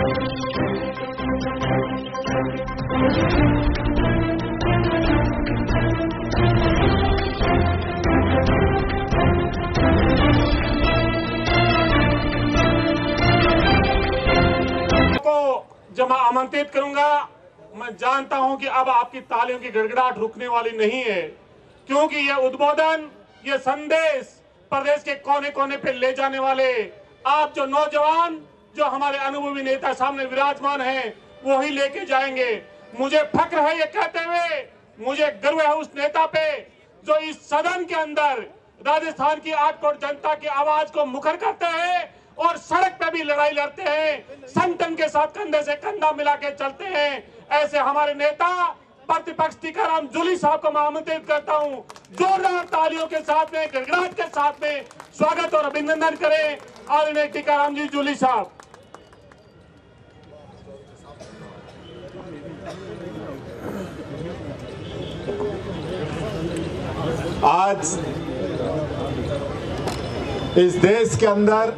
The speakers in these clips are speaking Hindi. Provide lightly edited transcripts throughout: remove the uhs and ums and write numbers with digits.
जब मैं आमंत्रित करूंगा, मैं जानता हूं कि अब आपकी तालियों की गड़गड़ाहट रुकने वाली नहीं है, क्योंकि ये उद्बोधन, ये संदेश प्रदेश के कोने कोने पे ले जाने वाले आप जो नौजवान, जो हमारे अनुभवी नेता सामने विराजमान हैं, वो ही लेके जाएंगे। मुझे फक्र है ये कहते हुए, मुझे गर्व है उस नेता पे जो इस सदन के अंदर राजस्थान की 8 करोड़ जनता की आवाज को मुखर करते हैं और सड़क पे भी लड़ाई लड़ते हैं, संगठन के साथ कंधे से कंधा मिला के चलते हैं। ऐसे हमारे नेता प्रतिपक्ष टीकाराम जूली साहब को मैं आमंत्रित करता हूं, जोरदार तालियों के साथ में, गड़गड़ाहट के साथ में स्वागत और अभिनंदन करें आदरणीय टीकाराम जी जूली साहब। आज इस देश के अंदर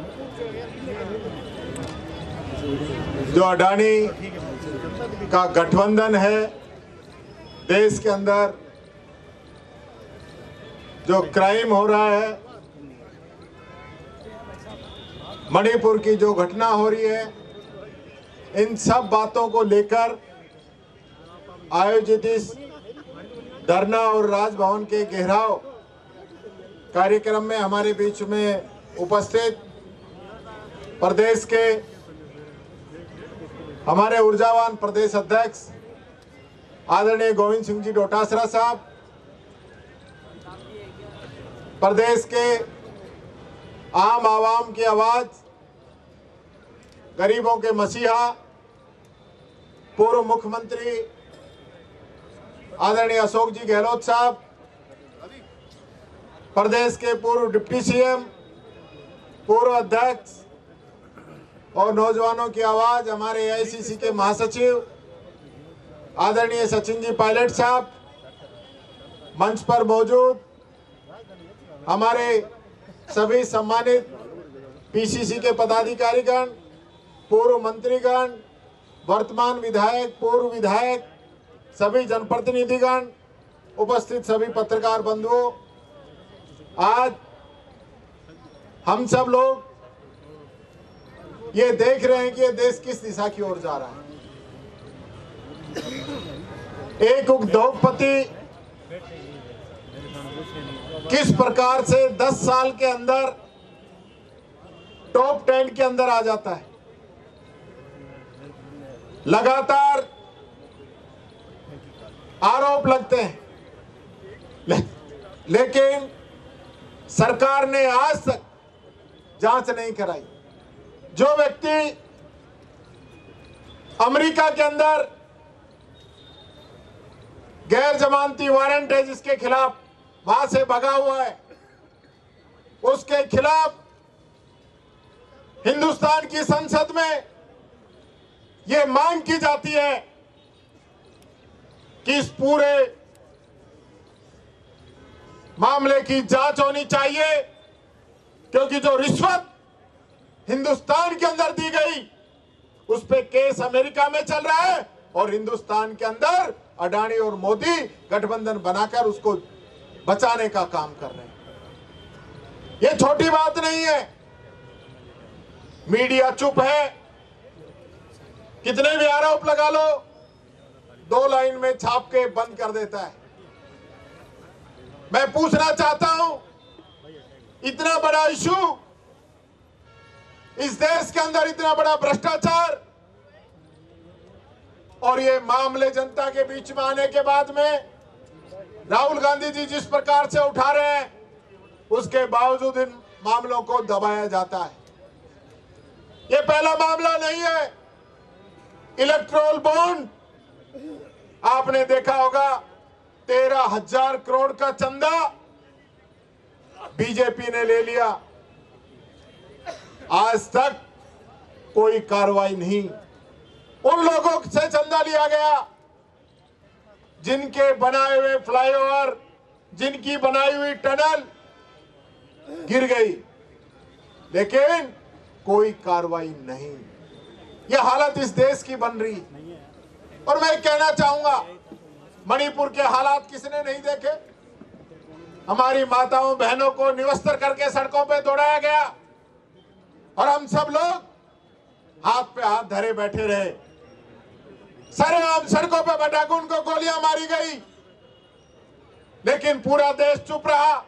जो अडानी का गठबंधन है, देश के अंदर जो क्राइम हो रहा है, मणिपुर की जो घटना हो रही है, इन सब बातों को लेकर आयोजित इस धरना और राजभवन के घेराव कार्यक्रम में हमारे बीच में उपस्थित प्रदेश के हमारे ऊर्जावान प्रदेश अध्यक्ष आदरणीय गोविंद सिंह जी डोटासरा साहब, प्रदेश के आम आवाम की आवाज, गरीबों के मसीहा, पूर्व मुख्यमंत्री आदरणीय अशोक जी गहलोत साहब, प्रदेश के पूर्व डिप्टी सीएम, पूर्व अध्यक्ष और नौजवानों की आवाज हमारे एआईसीसी के महासचिव आदरणीय सचिन जी पायलट साहब, मंच पर मौजूद हमारे सभी सम्मानित पीसीसी के पदाधिकारीगण, पूर्व मंत्रीगण, वर्तमान विधायक, पूर्व विधायक, सभी जनप्रतिनिधिगण, उपस्थित सभी पत्रकार बंधुओं, आज हम सब लोग ये देख रहे हैं कि ये देश किस दिशा की ओर जा रहा है। एक उद्योगपति किस प्रकार से 10 साल के अंदर टॉप 10 के अंदर आ जाता है। लगातार आरोप लगते हैं, लेकिन सरकार ने आज तक जांच नहीं कराई। जो व्यक्ति अमेरिका के अंदर गैर जमानती वारंट है, जिसके खिलाफ वहां से भगा हुआ है, उसके खिलाफ हिंदुस्तान की संसद में यह मांग की जाती है कि इस पूरे मामले की जांच होनी चाहिए, क्योंकि जो रिश्वत हिंदुस्तान के अंदर दी गई उस पे केस अमेरिका में चल रहा है और हिंदुस्तान के अंदर अडानी और मोदी गठबंधन बनाकर उसको बचाने का काम कर रहे हैं। ये छोटी बात नहीं है। मीडिया चुप है, कितने भी आरोप लगा लो, 2 लाइन में छाप के बंद कर देता है। मैं पूछना चाहता हूं, इतना बड़ा इशू, इस देश के अंदर इतना बड़ा भ्रष्टाचार, और ये मामले जनता के बीच में आने के बाद में राहुल गांधी जी जिस प्रकार से उठा रहे हैं, उसके बावजूद इन मामलों को दबाया जाता है। ये पहला मामला नहीं है। इलेक्ट्रोल बॉन्ड आपने देखा होगा, 13,000 करोड़ का चंदा बीजेपी ने ले लिया, आज तक कोई कार्रवाई नहीं। उन लोगों से चंदा लिया गया जिनके बनाए हुए फ्लाईओवर, जिनकी बनाई हुई टनल गिर गई, लेकिन कोई कार्रवाई नहीं। ये हालत इस देश की बन रही। और मैं कहना चाहूंगा, मणिपुर के हालात किसने नहीं देखे? हमारी माताओं बहनों को निवस्त्र करके सड़कों पे दौड़ाया गया और हम सब लोग हाथ पे हाथ धरे बैठे रहे। सरेआम सड़कों पे बैठा उनको गोलियां मारी गई, लेकिन पूरा देश चुप रहा।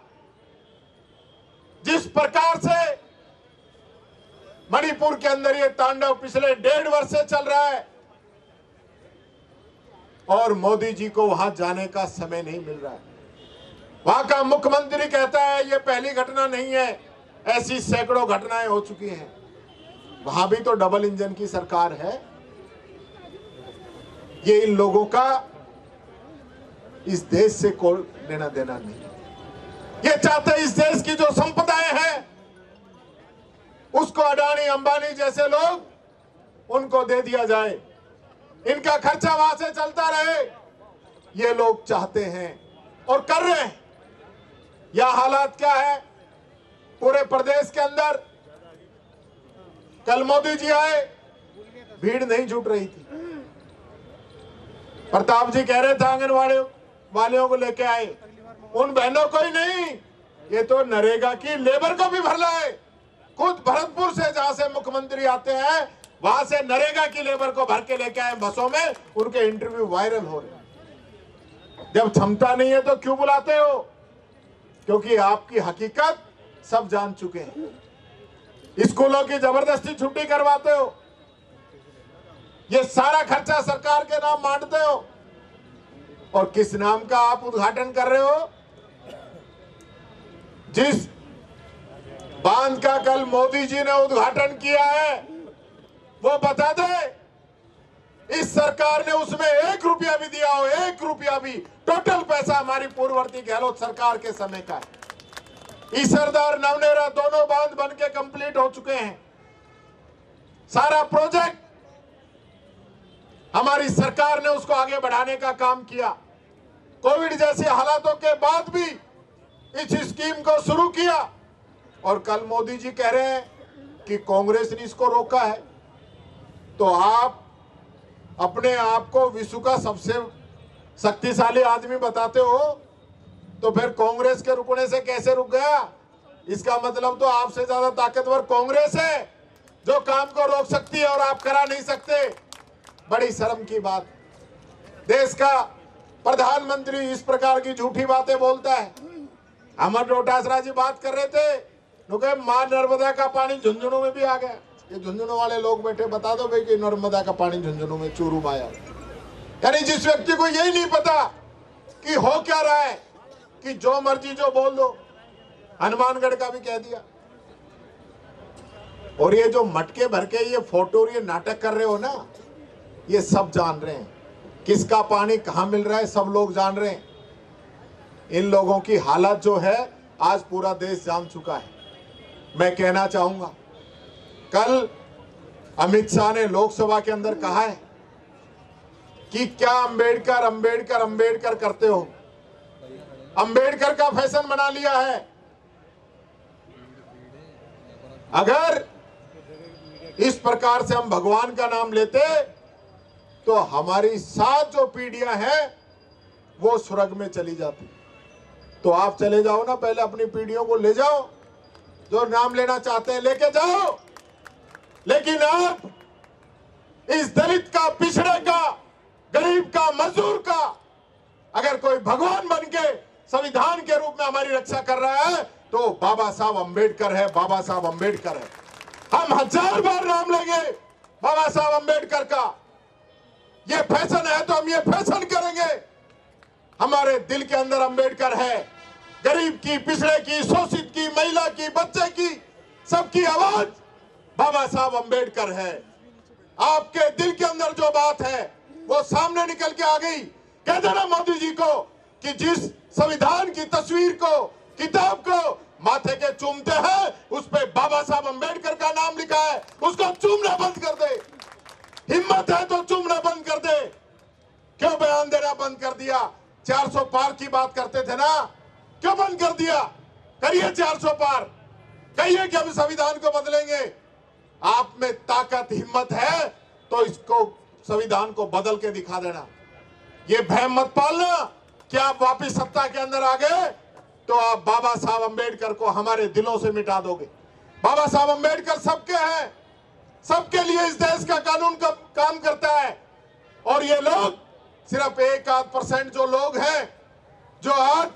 जिस प्रकार से मणिपुर के अंदर ये तांडव पिछले 1.5 वर्ष से चल रहा है और मोदी जी को वहां जाने का समय नहीं मिल रहा है। वहां का मुख्यमंत्री कहता है ये पहली घटना नहीं है, ऐसी सैकड़ों घटनाएं हो चुकी हैं। वहां भी तो डबल इंजन की सरकार है। ये इन लोगों का इस देश से कोई लेना देना नहीं। ये चाहते इस देश की जो संपदाएं हैं उसको अडानी अंबानी जैसे लोग उनको दे दिया जाए, इनका खर्चा वहां से चलता रहे, ये लोग चाहते हैं और कर रहे हैं। यह हालात क्या है पूरे प्रदेश के अंदर? कल मोदी जी आए, भीड़ नहीं जुट रही थी। प्रताप जी कह रहे थे आंगनवाड़ी वालियों को लेके आए, उन बहनों को ही नहीं, ये तो नरेगा की लेबर को भी भर लाए। खुद भरतपुर से जहां से मुख्यमंत्री आते हैं वहां से नरेगा की लेबर को भर के लेके आए बसों में, उनके इंटरव्यू वायरल हो रहे। जब क्षमता नहीं है तो क्यों बुलाते हो? क्योंकि आपकी हकीकत सब जान चुके हैं। स्कूलों की जबरदस्ती छुट्टी करवाते हो, ये सारा खर्चा सरकार के नाम बांटते हो, और किस नाम का आप उद्घाटन कर रहे हो? जिस बांध का कल मोदी जी ने उद्घाटन किया है वो बता दे इस सरकार ने उसमें 1 रुपया भी दिया हो, 1 रुपया भी। टोटल पैसा हमारी पूर्ववर्ती गहलोत सरकार के समय का है। ईसरदार नवनेरा दोनों बांध बन के कंप्लीट हो चुके हैं। सारा प्रोजेक्ट हमारी सरकार ने उसको आगे बढ़ाने का काम किया। कोविड जैसे हालातों के बाद भी इस स्कीम को शुरू किया और कल मोदी जी कह रहे हैं कि कांग्रेस ने इसको रोका है। तो आप अपने आप को विश्व का सबसे शक्तिशाली आदमी बताते हो, तो फिर कांग्रेस के रुकने से कैसे रुक गया? इसका मतलब तो आपसे ज्यादा ताकतवर कांग्रेस है जो काम को रोक सकती है और आप करा नहीं सकते। बड़ी शर्म की बात। देश का प्रधानमंत्री इस प्रकार की झूठी बातें बोलता है। अमर डोटासरा जी बात कर रहे थे, क्योंकि मां नर्मदा का पानी झुंझुनू में भी आ गया। ये झुंझुनू वाले लोग बैठे, बता दो भाई कि नर्मदा का पानी झुंझुनू में चूरू में आया। यानी जिस व्यक्ति को यही नहीं पता कि हो क्या रहा है, कि जो मर्जी जो बोल दो, हनुमानगढ़ का भी कह दिया। और ये जो मटके भर के ये फोटो और ये नाटक कर रहे हो ना, ये सब जान रहे हैं किसका पानी कहां मिल रहा है, सब लोग जान रहे हैं। इन लोगों की हालत जो है आज पूरा देश जान चुका है। मैं कहना चाहूंगा, कल अमित शाह ने लोकसभा के अंदर कहा है कि क्या अंबेडकर अंबेडकर अंबेडकर करते हो, अंबेडकर का फैशन बना लिया है। अगर इस प्रकार से हम भगवान का नाम लेते तो हमारी 7 जो पीढ़ियां हैं वो स्वर्ग में चली जाती। तो आप चले जाओ ना, पहले अपनी पीढ़ियों को ले जाओ, जो नाम लेना चाहते हैं लेके जाओ। लेकिन आप इस दलित का, पिछड़े का, गरीब का, मजदूर का अगर कोई भगवान बन के संविधान के रूप में हमारी रक्षा कर रहा है तो बाबा साहब अंबेडकर है, बाबा साहब अंबेडकर है। हम 1000 बार नाम लेंगे बाबा साहब अंबेडकर का। ये फैशन है तो हम ये फैशन करेंगे। हमारे दिल के अंदर अंबेडकर है। गरीब की, पिछड़े की, शोषित की, महिला की, बच्चे की, सबकी आवाज बाबा साहब अंबेडकर है। आपके दिल के अंदर जो बात है वो सामने निकल के आ गई। कह देना मोदी जी को कि जिस संविधान की तस्वीर को, किताब को माथे के चूमते हैं उस पे बाबा साहब अंबेडकर का नाम लिखा है, उसको चूमना बंद कर दे। हिम्मत है तो चूमना बंद कर दे। क्यों बयान देना बंद कर दिया? 400 पार की बात करते थे ना, क्यों बंद कर दिया? करिए 400 पार, कहिए कि हम संविधान को बदलेंगे। आप में ताकत, हिम्मत है तो इसको संविधान को बदल के दिखा देना। ये भय मत पालना कि आप वापिस सत्ता के अंदर आ गए तो आप बाबा साहब अंबेडकर को हमारे दिलों से मिटा दोगे। बाबा साहब अंबेडकर सबके हैं, सबके लिए इस देश का कानून का काम करता है। और ये लोग सिर्फ 1-8% जो लोग हैं जो आज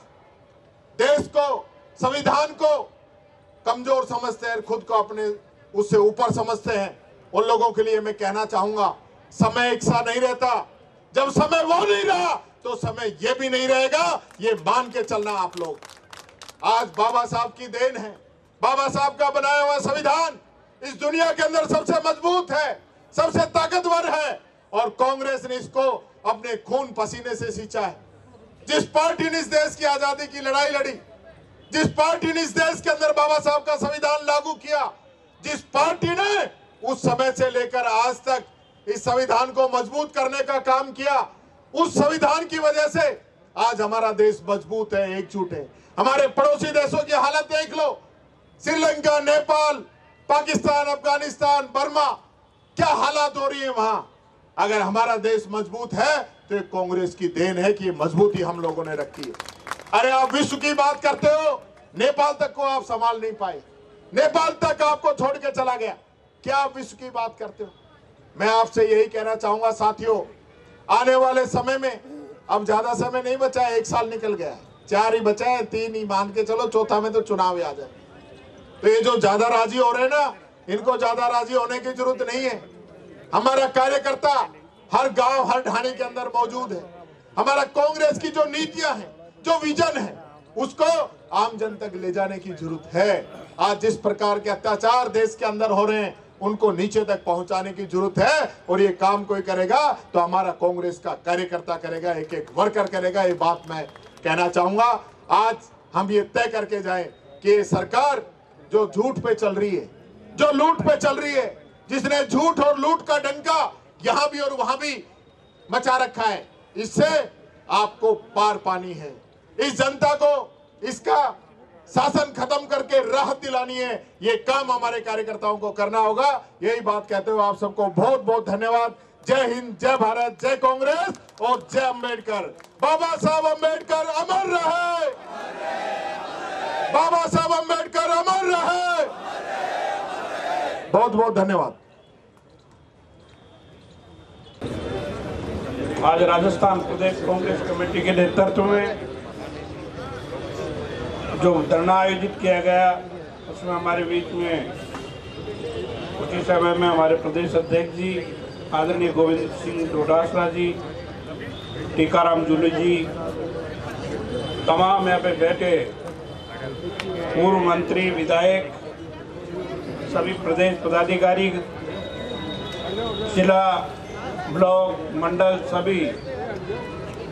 देश को, संविधान को कमजोर समझते हैं, खुद को अपने उससे ऊपर समझते हैं, उन लोगों के लिए मैं कहना चाहूंगा समय एक सा नहीं रहता। जब समय वो नहीं रहा तो समय ये भी नहीं रहेगा, ये मान के चलना आप लोग। आज बाबा साहब की देन है, बाबा साहब का बनाया हुआ संविधान इस दुनिया के अंदर सबसे मजबूत है, सबसे ताकतवर है, और कांग्रेस ने इसको अपने खून पसीने से सींचा है। जिस पार्टी ने इस देश की आजादी की लड़ाई लड़ी, जिस पार्टी ने इस देश के अंदर बाबा साहब का संविधान लागू किया, जिस पार्टी ने उस समय से लेकर आज तक इस संविधान को मजबूत करने का काम किया, उस संविधान की वजह से आज हमारा देश मजबूत है, एकजुट है। हमारे पड़ोसी देशों की हालत देख लो, श्रीलंका, नेपाल, पाकिस्तान, अफगानिस्तान, बर्मा, क्या हालात हो रही है वहां। अगर हमारा देश मजबूत है तो ये कांग्रेस की देन है कि ये मजबूती हम लोगों ने रखी है। अरे आप विश्व की बात करते हो, नेपाल तक को आप संभाल नहीं पाए, नेपाल तक आपको छोड़ के चला गया, क्या आप विश्व की बात करते हो। मैं आपसे यही कहना चाहूंगा साथियों, आने वाले समय में, अब ज्यादा समय नहीं बचा है, 1 साल निकल गया है, 4 ही बचा है, 3 ही मान के चलो, चौथा में तो चुनाव आ जाए। तो ये जो ज्यादा राजी हो रहे हैं ना, इनको ज्यादा राजी होने की जरूरत नहीं है। हमारा कार्यकर्ता हर गांव, हर ढाणी के अंदर मौजूद है। हमारा कांग्रेस की जो नीतियां हैं, जो विजन है, उसको आम जन तक ले जाने की जरूरत है। आज जिस प्रकार के अत्याचार देश के अंदर हो रहे हैं, उनको नीचे तक पहुंचाने की जरूरत है, और ये काम कोई करेगा तो हमारा कांग्रेस का कार्यकर्ता करेगा, एक एक वर्कर करेगा। ये बात मैं कहना चाहूंगा। आज हम ये तय करके जाएं कि ये सरकार जो झूठ पे चल रही है, जो लूट पे चल रही है, जिसने झूठ और लूट का डंका यहां भी और वहां भी मचा रखा है, इससे आपको पार पानी है। इस जनता को इसका शासन खत्म करके राहत दिलानी है। ये काम हमारे कार्यकर्ताओं को करना होगा। यही बात कहते हुए आप सबको बहुत बहुत धन्यवाद। जय हिंद, जय भारत, जय कांग्रेस और जय अंबेडकर। बाबा साहब अंबेडकर अमर रहे, बाबा साहब अंबेडकर अमर रहे। बहुत बहुत धन्यवाद। आज राजस्थान प्रदेश कांग्रेस कमेटी के नेतृत्व में जो धरना आयोजित किया गया, उसमें हमारे बीच में कुछ ही समय में हमारे प्रदेश अध्यक्ष जी आदरणीय गोविंद सिंह डोटासरा जी, टीकाराम जूली जी, तमाम यहाँ पे बैठे पूर्व मंत्री, विधायक, सभी प्रदेश पदाधिकारी, जिला, ब्लॉक, मंडल, सभी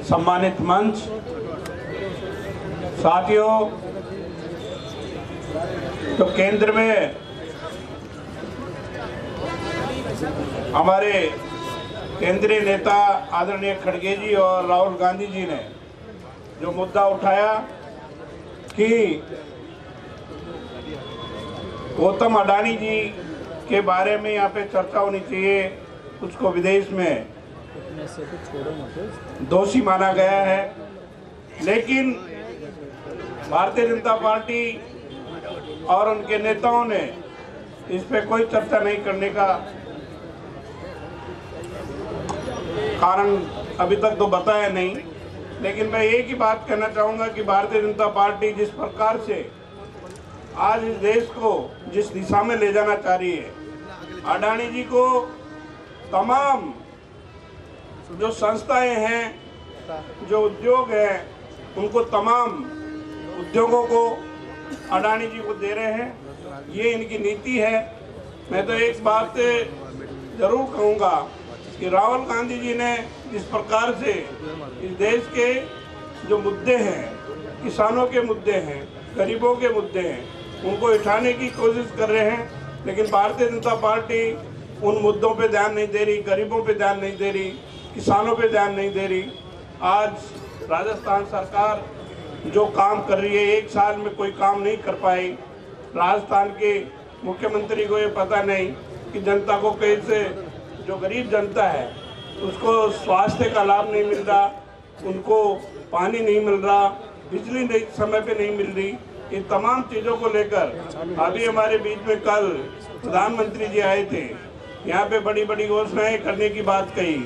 सम्मानित मंच, साथियों, तो केंद्र में हमारे केंद्रीय नेता आदरणीय खड़गे जी और राहुल गांधी जी ने जो मुद्दा उठाया कि गौतम अडानी जी के बारे में यहाँ पे चर्चा होनी चाहिए, उसको विदेश में दोषी माना गया है, लेकिन भारतीय जनता पार्टी और उनके नेताओं ने इस पे कोई चर्चा नहीं करने का कारण अभी तक तो बताया नहीं। लेकिन मैं एक ही बात कहना चाहूँगा कि भारतीय जनता पार्टी जिस प्रकार से आज इस देश को जिस दिशा में ले जाना चाह रही है, अडानी जी को तमाम जो संस्थाएं हैं, जो उद्योग हैं, उनको तमाम उद्योगों को अडानी जी को दे रहे हैं। ये इनकी नीति है। मैं तो एक बात जरूर कहूँगा कि राहुल गांधी जी ने जिस प्रकार से इस देश के जो मुद्दे हैं, किसानों के मुद्दे हैं, गरीबों के मुद्दे हैं, उनको उठाने की कोशिश कर रहे हैं, लेकिन भारतीय जनता पार्टी उन मुद्दों पे ध्यान नहीं दे रही, गरीबों पे ध्यान नहीं दे रही, किसानों पे ध्यान नहीं दे रही। आज राजस्थान सरकार जो काम कर रही है, 1 साल में कोई काम नहीं कर पाई। राजस्थान के मुख्यमंत्री को ये पता नहीं कि जनता को कैसे जो गरीब जनता है उसको स्वास्थ्य का लाभ नहीं मिल रहा, उनको पानी नहीं मिल रहा, बिजली नहीं समय पे नहीं मिल रही, इन तमाम चीज़ों को लेकर अभी हमारे बीच में कल प्रधानमंत्री जी आए थे, यहाँ पे बड़ी बड़ी घोषणाएं करने की बात कही।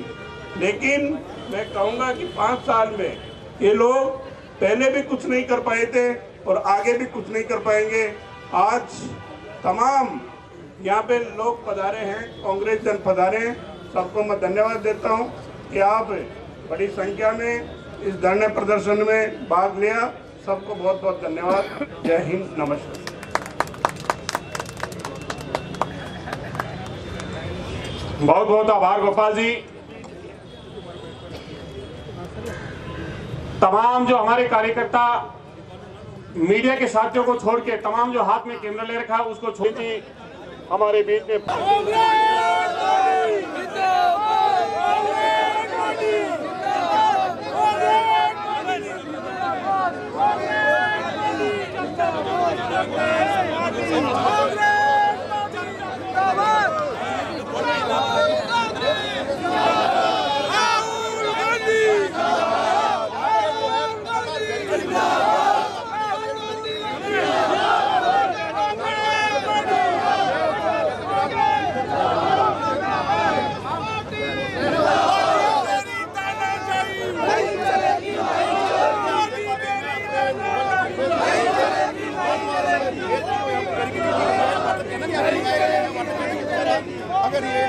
लेकिन मैं कहूँगा कि 5 साल में ये लोग पहले भी कुछ नहीं कर पाए थे और आगे भी कुछ नहीं कर पाएंगे। आज तमाम यहाँ पे लोग पधारे हैं, कांग्रेस जन पधारे हैं, सबको मैं धन्यवाद देता हूँ कि आप बड़ी संख्या में इस धरने प्रदर्शन में भाग लिया। सबको बहुत बहुत धन्यवाद। जय हिंद, नमस्कार। बहुत बहुत आभार गोपाल जी। तमाम जो हमारे कार्यकर्ता मीडिया के साथियों को छोड़ के तमाम जो हाथ में कैमरा ले रखा है उसको छोड़ के हमारे बीच में अगर ये